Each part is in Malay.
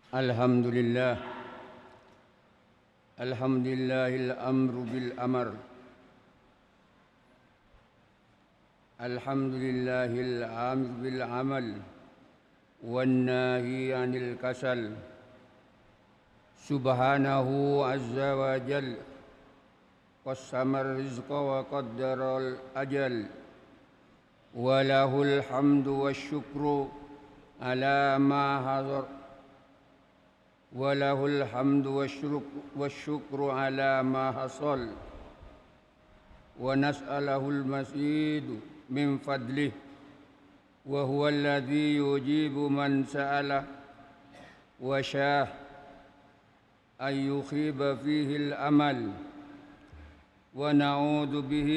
Alhamdulillah. Alhamdulillahil amru bil amr. Alhamdulillahil amir bil amal wan nahi anil kasal. Subhanahu azza wa jal. Qassamar rizqa wa qaddaral ajal. Wa lahul hamdu wasyukru ala ma hadar. وله الحمد والشكر على ما حصل ونسأله المزيد من فضله وهو الذي يجيب من سأله وشاء أن يخيب فيه الأمل ونعوذ به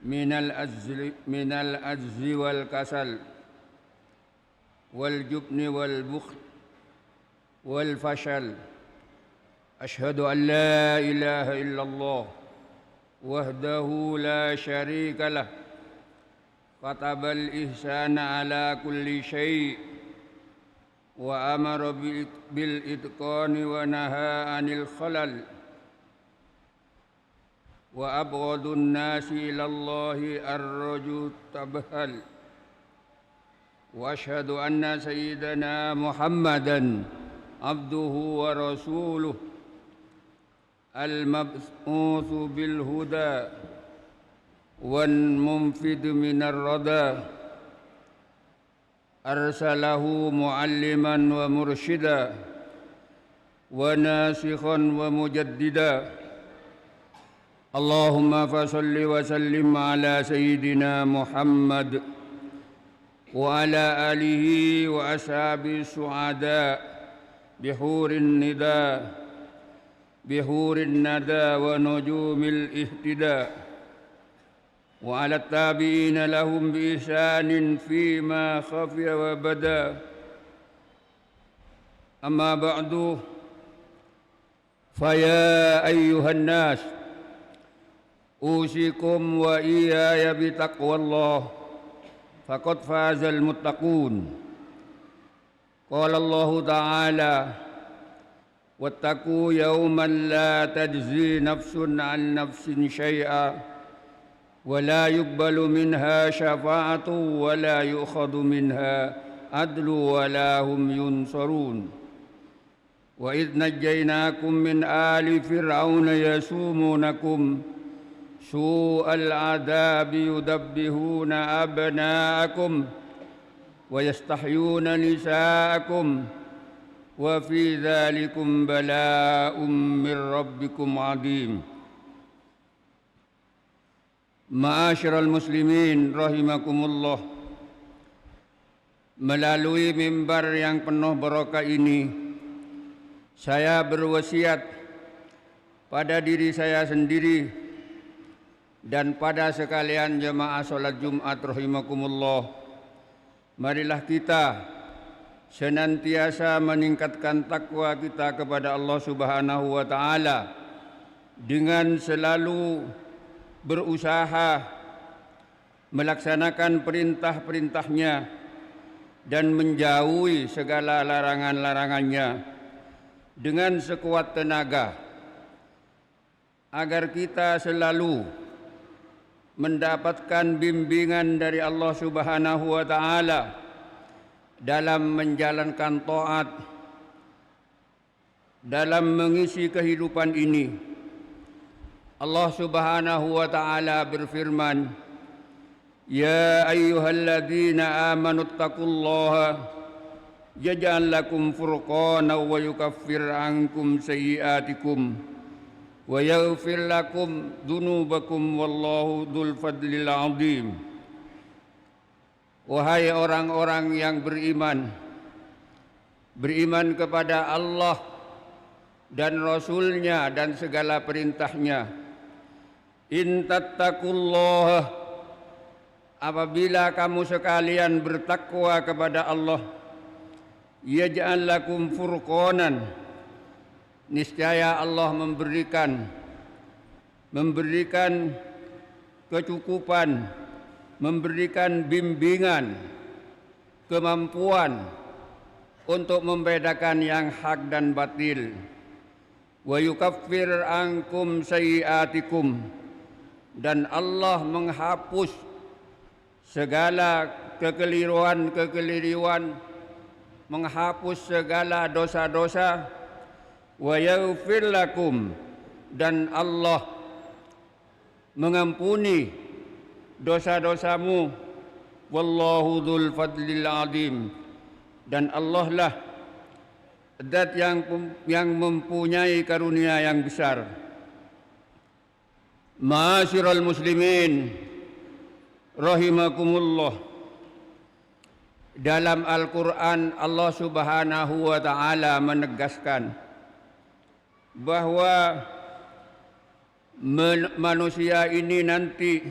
من العجز والكسل والجبن والبخل والفشل. أشهد أن لا إله إلا الله وحده لا شريك له كتب الإحسان على كل شيء وأمر بالإتقان ونهى عن الخلل وأبغض الناس إلى الله الرجل التبهل. وأشهد أن سيدنا محمدًا عبده ورسوله المبعوث بالهدى والمنفذ من الردى أرسله معلما ومرشدا وناسخا ومجددا. اللهم فصل وسلم على سيدنا محمد وعلى آله وأصحابه السعداء بحور الندى ونجوم الاهتداء وعلى التابعين لهم بإحسان فيما خفي وبدا. أما بعد فيا أيها الناس أوصيكم وإياي بتقوى الله فقد فاز المتقون. قال الله تعالى واتقوا يوما لا تجزي نفس عن نفس شيئا ولا يقبل منها شفاعة ولا يؤخذ منها عدل ولا هم ينصرون. وإذ نجيناكم من آل فرعون يسومونكم سوء العذاب يذبحون أبناءكم ويستحيون نساءكم وفي ذلكم بلاء من ربكم عظيم. Ma'asyiral muslimin rahimakumullah. Melalui mimbar yang penuh barokah ini, saya berwasiat pada diri saya sendiri dan pada sekalian jemaah salat Jumat rahimakumullah. Marilah kita senantiasa meningkatkan takwa kita kepada Allah Subhanahu wa taala dengan selalu berusaha melaksanakan perintah-perintahnya dan menjauhi segala larangan-larangannya dengan sekuat tenaga agar kita selalu mendapatkan bimbingan dari Allah Subhanahu wa taala dalam menjalankan taat dalam mengisi kehidupan ini. Allah Subhanahu wa taala berfirman, "Ya ayyuhalladzina amanu taqullaha yaj'al lakum furqanan wa yukaffir 'ankum sayyi'atikum wa yaghfir lakum dzunubakum wallahu dzul fadlil 'adzim." Wahai orang-orang yang beriman kepada Allah dan Rasul-Nya dan segala perintahnya. In tattaqullaha, apabila kamu sekalian bertakwa kepada Allah, yaj'al lakum furqanan, niscaya Allah memberikan kecukupan, memberikan bimbingan, kemampuan untuk membedakan yang hak dan batil. Wa yukaffir ankum sayyiatikum, dan Allah menghapus segala kekeliruan, menghapus segala dosa-dosa. Wa yaghfir lakum, dan Allah mengampuni dosa-dosamu. Wallahu dzul fadlil azim, dan Allah lah zat yang mempunyai karunia yang besar. Ma'asyiral muslimin rahimakumullah, dalam Al-Quran Allah Subhanahu wa ta'ala menegaskan bahwa manusia ini nanti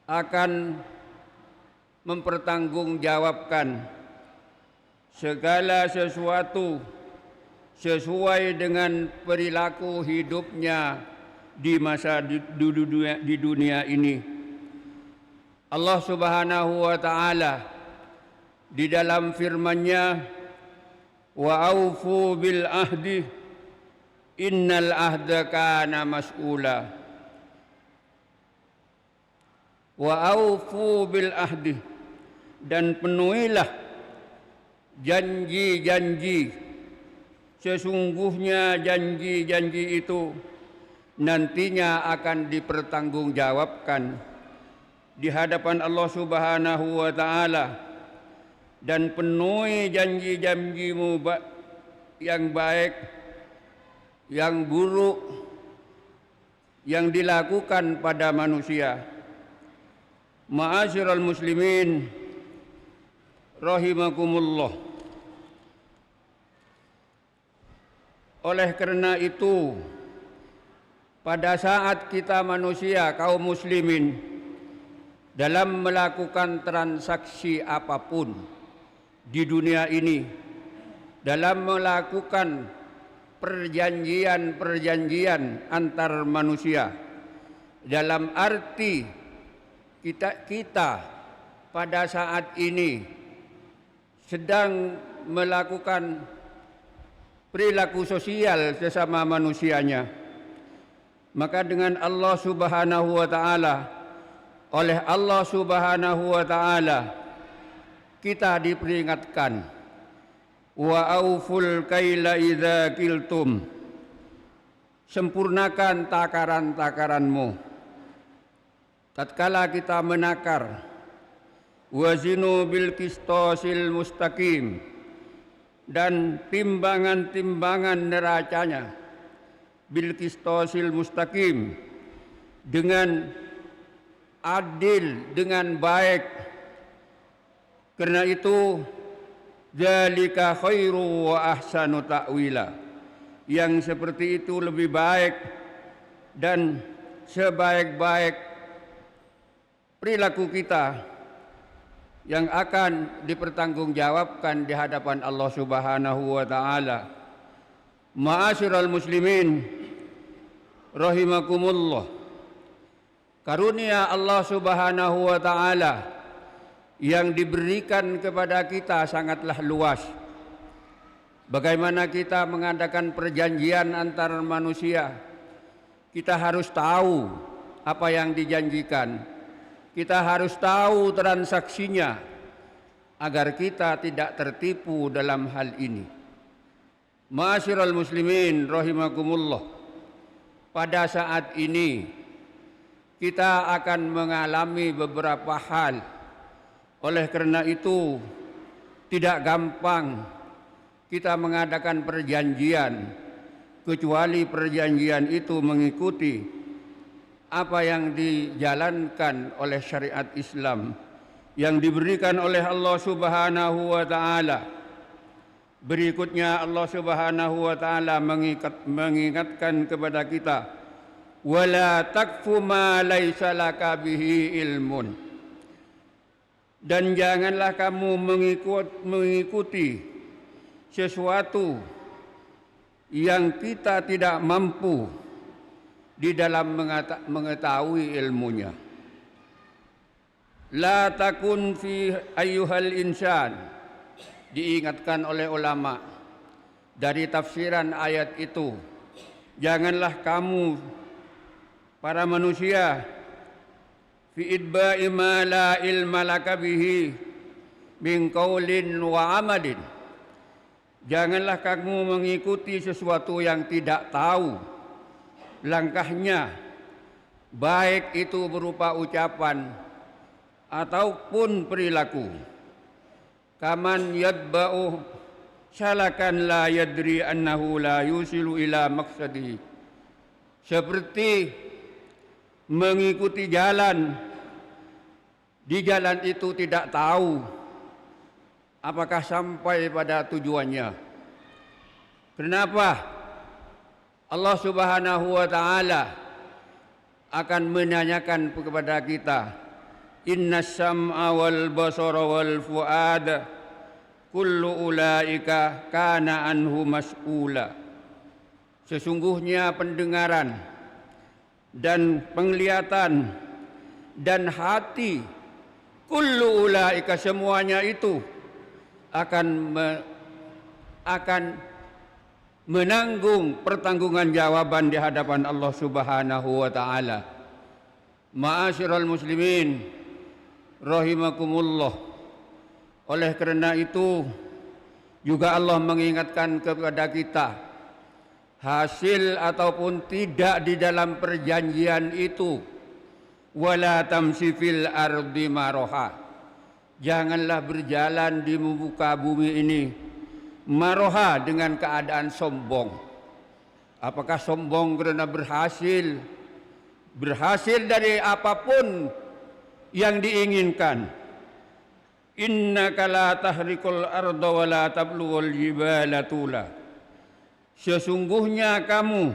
akan mempertanggungjawabkan segala sesuatu sesuai dengan perilaku hidupnya di masa di dunia ini. Allah Subhanahu wa ta'ala di dalam firman-Nya, wa aufu bil ahdi innal ahda kana mas'ula. Wa aufu bil ahdi, dan penuhilah janji-janji. Sesungguhnya janji-janji itu nantinya akan dipertanggungjawabkan di hadapan Allah Subhanahu wa ta'ala. Dan penuhi janji-janjimu yang baik, yang buruk, yang dilakukan pada manusia. Ma'asyiral muslimin rahimakumullah. Oleh karena itu, pada saat kita manusia kaum muslimin dalam melakukan transaksi apapun di dunia ini, dalam melakukan perjanjian antar manusia, dalam arti kita pada saat ini sedang melakukan perilaku sosial sesama manusianya, maka dengan Allah Subhanahu wa ta'ala, oleh Allah Subhanahu wa ta'ala kita diperingatkan, wa auful kaila idza kiltum, sempurnakan takaran-takaranmu tatkala kita menakar. Wazinu bil qistosil mustaqim, dan timbangan-timbangan neracanya bil qistosil mustaqim, dengan adil, dengan baik. Karena itu zalika khairu wa ahsanu ta'wila, yang seperti itu lebih baik dan sebaik-baik perilaku kita yang akan dipertanggungjawabkan di hadapan Allah Subhanahu wa ta'ala. Ma'asyiral muslimin rahimakumullah, karunia Allah Subhanahu wa ta'ala yang diberikan kepada kita sangatlah luas. Bagaimana kita mengadakan perjanjian antar manusia, kita harus tahu apa yang dijanjikan. Kita harus tahu transaksinya agar kita tidak tertipu dalam hal ini. Ma'asyiral muslimin rahimakumullah, pada saat ini kita akan mengalami beberapa hal. Oleh karena itu tidak gampang kita mengadakan perjanjian kecuali perjanjian itu mengikuti apa yang dijalankan oleh syariat Islam yang diberikan oleh Allah Subhanahu wa ta'ala. Berikutnya Allah Subhanahu wa ta'ala mengingatkan kepada kita, wala takfu ma laisa laka bihi ilmun, dan janganlah kamu mengikuti sesuatu yang kita tidak mampu di dalam mengetahui ilmunya. La takun fi ayyuhal insan, diingatkan oleh ulama dari tafsiran ayat itu, janganlah kamu para manusia fi idba'i ma la ilma laka bihi min qaulin wa amalin. Janganlah kamu mengikuti sesuatu yang tidak tahu langkahnya, baik itu berupa ucapan ataupun perilaku. Kaman yadba'u salakan la yadri annahu la yusilu ila maqsadihi. Seperti mengikuti jalan, di jalan itu tidak tahu apakah sampai pada tujuannya. Kenapa Allah Subhanahu wa taala akan menanyakan kepada kita, innas sam'a wal basara wal fuada kullu ulaika kana anhu mas'ula. Sesungguhnya pendengaran dan penglihatan dan hati, kullu ulaika, semuanya itu akan menanggung pertanggungan jawaban di hadapan Allah Subhanahu wa taala. Ma'asyiral muslimin rahimakumullah. Oleh kerana itu juga Allah mengingatkan kepada kita, hasil ataupun tidak di dalam perjanjian itu, wala tamsi fil ardi maroha. Janganlah berjalan di muka bumi ini maroha, dengan keadaan sombong. Apakah sombong kerana berhasil dari apapun yang diinginkan? Innaka la tahrikul arda wa la tablughul jibala tula. Sesungguhnya kamu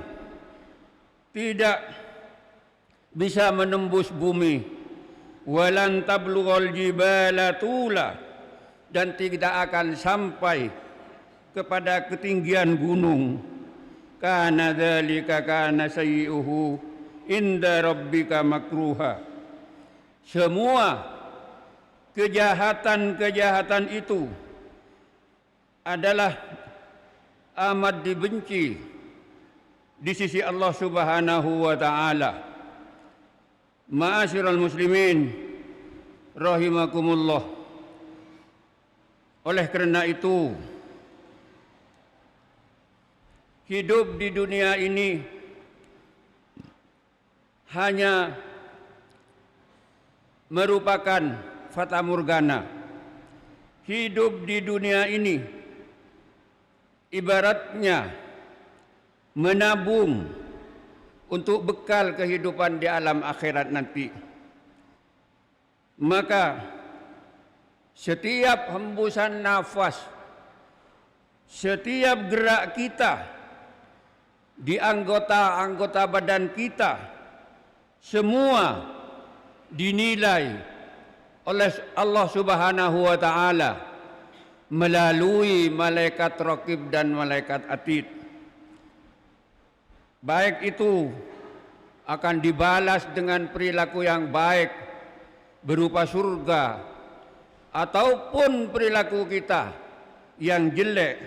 tidak bisa menembus bumi, walan tablughul jibala tula, dan tidak akan sampai kepada ketinggian gunung. Kana dzalika kana sayyi'uhu inda rabbika makruha. Semua kejahatan itu adalah amat dibenci di sisi Allah Subhanahu wa taala. Ma'asyiral muslimin rahimakumullah. Oleh kerana itu, hidup di dunia ini hanya merupakan fata morgana. Hidup di dunia ini ibaratnya menabung untuk bekal kehidupan di alam akhirat nanti. Maka setiap hembusan nafas, setiap gerak kita di anggota-anggota badan kita, semua dinilai oleh Allah Subhanahu wa taala melalui malaikat raqib dan malaikat atid. Baik itu akan dibalas dengan perilaku yang baik berupa surga, ataupun perilaku kita yang jelek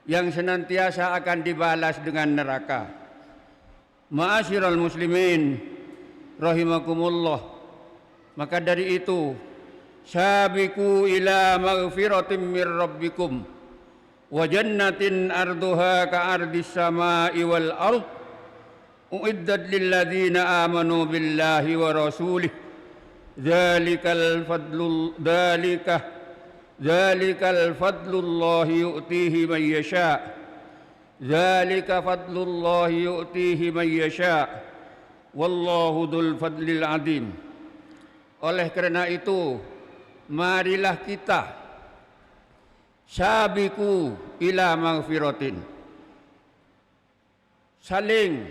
yang senantiasa akan dibalas dengan neraka. Ma'asyiral muslimin rahimakumullah. Maka dari itu, sabiqu ila maghfiratin mir rabbikum wa jannatin arduha ka ardis samai wal ard uiddat lil ladzina amanu billahi wa rasulih dzalikal fadlullahi yu'tihi man yasha dzalika fadlullahi yu'tihi man yasha wallahu dzul fadlil adzim. Oleh kerana itu, marilah kita sabiqu ila maghfiratin, saling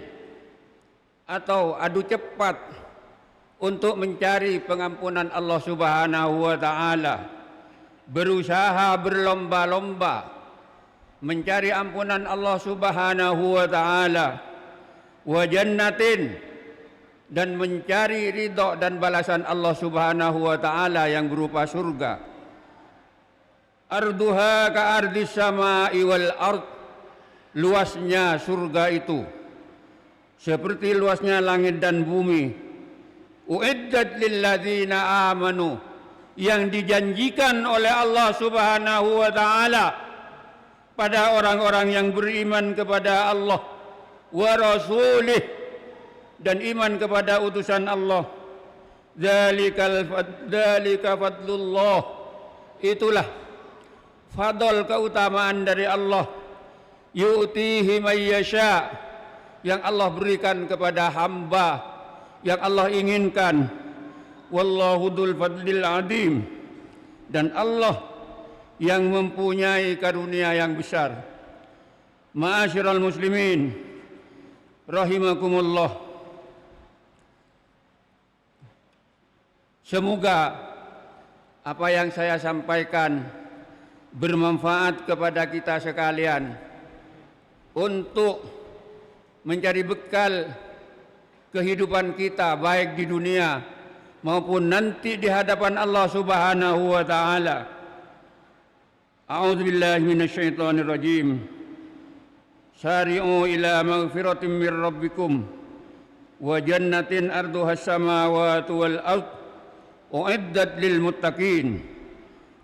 atau adu cepat untuk mencari pengampunan Allah Subhanahu wa taala, berusaha berlomba-lomba mencari ampunan Allah Subhanahu wa taala, wa jannatin, dan mencari ridha dan balasan Allah Subhanahu wa taala yang berupa surga. arduha ka ardis samai wal ard, luasnya surga itu seperti luasnya langit dan bumi. Uiddat lilladzina amanu, yang dijanjikan oleh Allah Subhanahu wa taala pada orang-orang yang beriman kepada Allah wa rasulih, dan iman kepada utusan Allah. Dzalika fadlullah, itulah fadl, keutamaan dari Allah. Yu'tihi may yasha, yang Allah berikan kepada hamba yang Allah inginkan. Wallahu dzul fadlil adzim, dan Allah yang mempunyai karunia yang besar. Ma'asyiral muslimin rahimakumullah, semoga apa yang saya sampaikan bermanfaat kepada kita sekalian untuk mencari bekal kehidupan kita, baik di dunia maupun nanti di hadapan Allah Subhanahu wa taala. A'udzu billahi minasyaitonir rajim. Sari'u ila maghfiratin mir rabbikum wa jannatin arduhas samawati wal ard uiddat lil muttaqin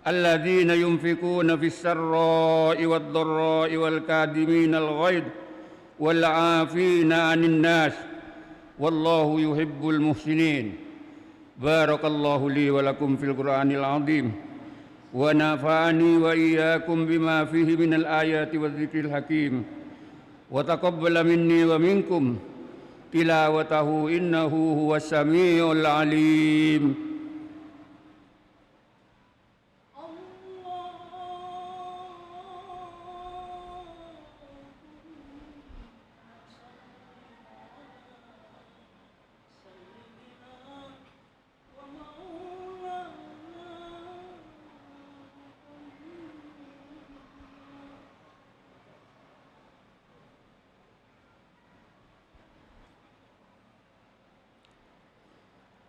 alladzina yunfikuna fis sarra'i wad dharra'i wal kadhimina al ghaidh wal 'afina 'anil nas wallahu yuhibbul muhsinin. Barakallahu li wa lakum fil Qur'anil 'azim wa nafa'ani wa iyyakum bima fihi minal ayati wadh-dhikril hakim wa taqabbala minni wa minkum tilawatahu innahu huwas samiul 'alim.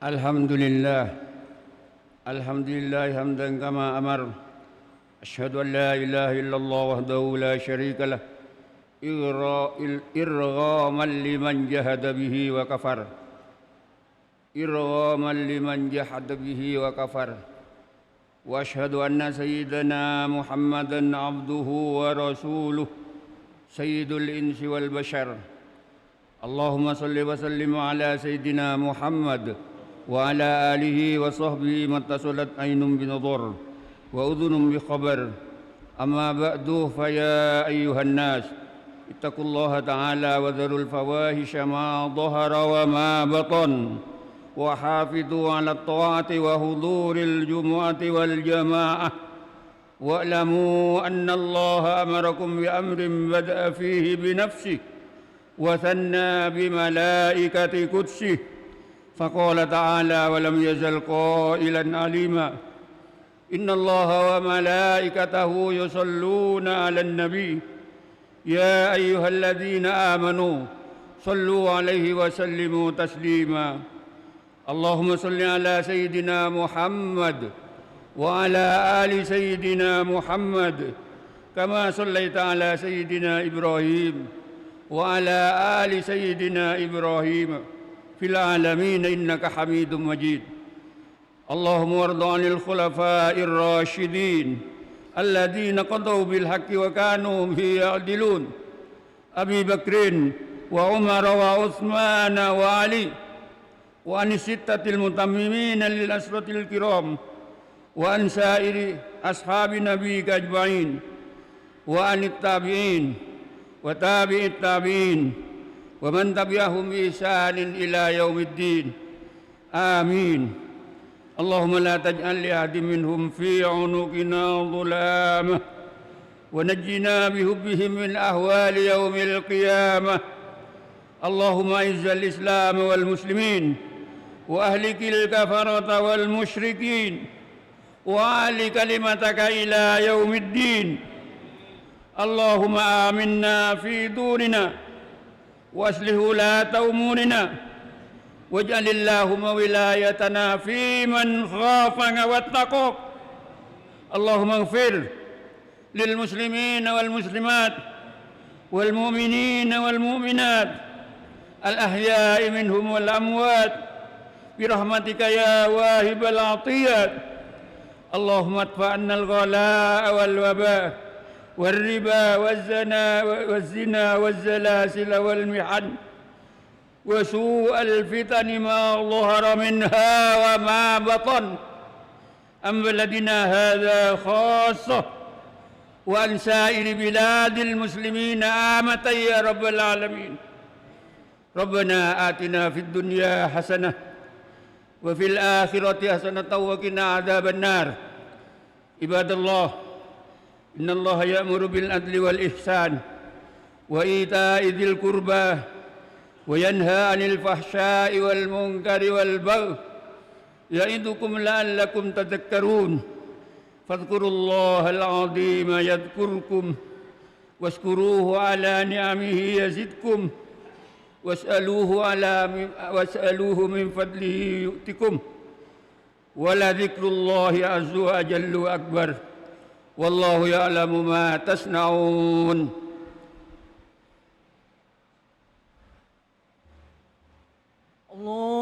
Alhamdulillah hamdan kama amar. Asyhadu an la ilaha illallah wahdahu la syarika lah, irghaman liman jahada bihi wa kafar. Wa asyhadu anna sayyidana Muhammadan abduhu wa rasuluh, sayyidul insi wal bashar. Allahumma salli wa sallim ala sayyidina Muhammad wa ala alihi wa sahbihi mattasalat aynun binadhar wa udhunun bikhabar. Amma ba'du, fa ya ayyuhan nas ittaqullaha ta'ala wa dharul fawahisha ma dhahara wa ma batan wa hafidhu ala at-ta'ati wa huduril jumu'ati wal jama'ah wa'lamu anna Allaha amarakum bi amrin bada'a fihi bi nafsihi wa thanna bi malaikati qudsihi. فقال تعالى ولم يزل قائلا عليما إن الله وملائكته يصلون على النبي يا أيها الذين آمنوا صلوا عليه وسلموا تسليما اللهم صل على سيدنا محمد وعلى آل سيدنا محمد كما صليت على سيدنا إبراهيم وعلى آل سيدنا إبراهيم في العالمين إنك حميد مجيد. اللهم وارض عن الخلفاء الراشدين الذين قضوا بالحق وكانوا به يعدلون أبي بكر وعمر وعثمان وعلي وعن الستة المتممين للأسرة الكرام وعن سائر أصحاب نبيك أجمعين وعن التابعين وتابع التابعين ومن تبعهم بإحسان إلى يوم الدين آمين. اللهم لا تجعل لأحد منهم في عنقنا ظلامة ونجنا بحبهم من أهوال يوم القيامة. اللهم أعز الإسلام والمسلمين وأهلك الكفرة والمشركين وأعل كلمتك إلى يوم الدين. اللهم آمنا في دورنا وأصلح ولاة أمورنا واجعل اللهم ولايتنا في من خافك واتقاك. اللهم اغفر للمسلمين والمسلمات والمؤمنين والمؤمنات الأحياء منهم والأموات برحمتك يا واهب العطيات. اللهم ادفع عنا الغلاء والوباء والربا والزنا والزلازل والمحن وسوء الفتن ما ظهر منها وما بطن عن بلدنا هذا خاصة وعن سائر بلاد المسلمين عامة يا رب العالمين. ربنا آتنا في الدنيا حسنة وفي الآخرة حسنة وقنا عذاب النار. عباد الله، إن الله يأمر بالعدل والإحسان وإيتاء ذي القربى وينهى عن الفحشاء والمنكر والبغي يعظكم لعلكم تذكرون. فاذكروا الله العظيم يذكركم واشكروه على نعمه يزدكم واسألوه من فضله يؤتكم ولذكر الله عز وجل أكبر والله يعلم ما تصنعون. الله